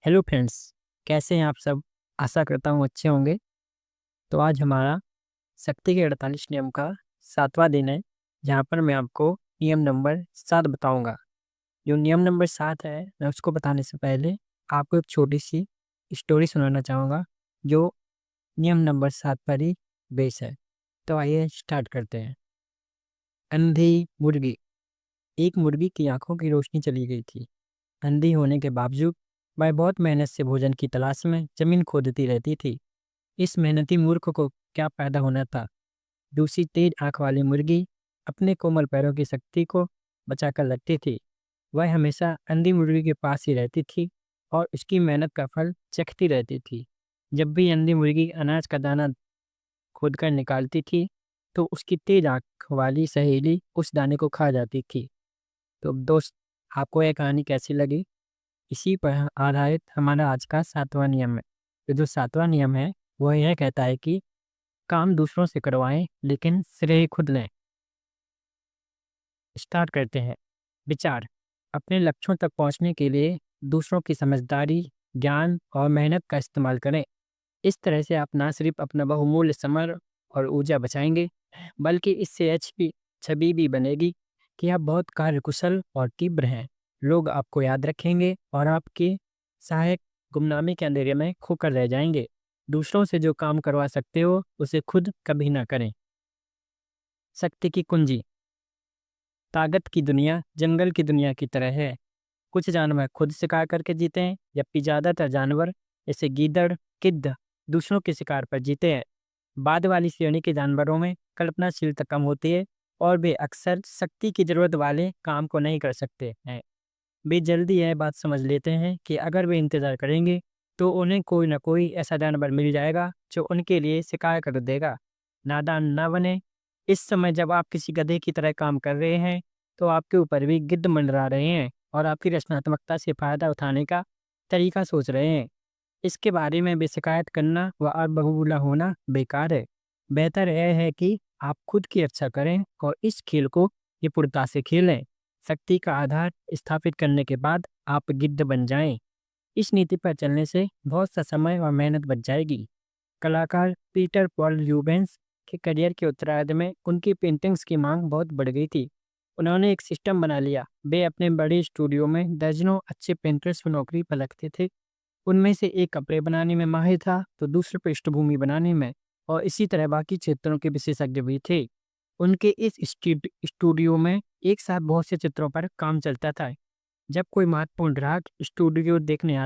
Hello friends, कैसे हैं आप सब। आशा करता हूँ अच्छे होंगे। तो आज हमारा शक्ति के 48 नियम का 7वां दिन है, जहाँ पर मैं आपको नियम नंबर 7 बताऊंगा। जो नियम नंबर 7 है, मैं उसको बताने से पहले आपको एक छोटी सी स्टोरी सुनाना चाहूँगा, जो नियम नंबर 7 पर ही बेस है। तो आइए स्टार्ट करते हैं। अंधी मुर्गी। एक मुर्गी की आंखों की रोशनी चली गई थी। अंधी होने के बावजूद वह बहुत मेहनत से भोजन की तलाश में जमीन खोदती रहती थी। इस मेहनती मूर्ख को क्या पैदा होना था। दूसरी तेज आंख वाली मुर्गी अपने कोमल पैरों की शक्ति को बचाकर रखती थी। वह हमेशा अंधी मुर्गी के पास ही रहती थी और उसकी मेहनत का फल चखती रहती थी। जब भी अंधी मुर्गी अनाज का दाना खोद कर निकालती थी, तो उसकी तेज आंख वाली सहेली उस दाने को खा जाती थी। तो दोस्त, आपको यह कहानी कैसी लगी? इसी पर आधारित हमारा आज का 7वां नियम है। तो जो 7वां नियम है, वह यह कहता है कि काम दूसरों से करवाएं, लेकिन श्रेय खुद लें। स्टार्ट करते हैं। विचार। अपने लक्ष्यों तक पहुंचने के लिए दूसरों की समझदारी, ज्ञान और मेहनत का इस्तेमाल करें। इस तरह से आप ना सिर्फ अपना बहुमूल्य समय और ऊर्जा बचाएंगे, बल्कि इससे अच्छी छवि भी बनेगी कि आप बहुत कार्यकुशल और तीव्र हैं। लोग आपको याद रखेंगे और आपके सहायक गुमनामी के अंधेरे में खोकर रह जाएंगे। दूसरों से जो काम करवा सकते हो, उसे खुद कभी ना करें। शक्ति की कुंजी। ताकत की दुनिया जंगल की दुनिया की तरह है। कुछ जानवर खुद शिकार करके जीते हैं, जबकि ज़्यादातर जानवर जैसे गीदड़, गिद्ध दूसरों के शिकार पर जीते हैं। बाद वाली श्रेणी के जानवरों में कल्पनाशीलता कम होती है और वे अक्सर शक्ति की जरूरत वाले काम को नहीं कर सकते हैं। वे जल्दी यह बात समझ लेते हैं कि अगर वे इंतज़ार करेंगे तो उन्हें कोई ना कोई ऐसा जानवर मिल जाएगा जो उनके लिए शिकार कर देगा। नादान न बने। इस समय जब आप किसी गधे की तरह काम कर रहे हैं, तो आपके ऊपर भी गिद्ध मंडरा रहे हैं और आपकी रचनात्मकता से फायदा उठाने का तरीका सोच रहे हैं। इसके बारे में बेशिकायत करना व बगबूला होना बेकार है। बेहतर यह है कि आप खुद की रक्षा करें और इस खेल को निपुणता से खेलें। शक्ति का आधार स्थापित करने के बाद आप गिद्ध बन जाएं। इस नीति पर चलने से बहुत सा समय और मेहनत बच जाएगी। कलाकार पीटर पॉल ल्यूबेंस के करियर के उत्तरार्ध में उनकी पेंटिंग्स की मांग बहुत बढ़ गई थी। उन्होंने एक सिस्टम बना लिया। वे अपने बड़े स्टूडियो में दर्जनों अच्छे पेंटर्स को नौकरी पर रखते थे। उनमें से एक कपड़े बनाने में माहिर था, तो दूसरे पृष्ठभूमि बनाने में, और इसी तरह बाकी क्षेत्रों के विशेषज्ञ भी थे। उनके इस स्टूडियो में एक साथ बहुत से चित्रों पर काम चलता था। जब कोई महत्वपूर्ण ग्राहक स्टूडियो देखने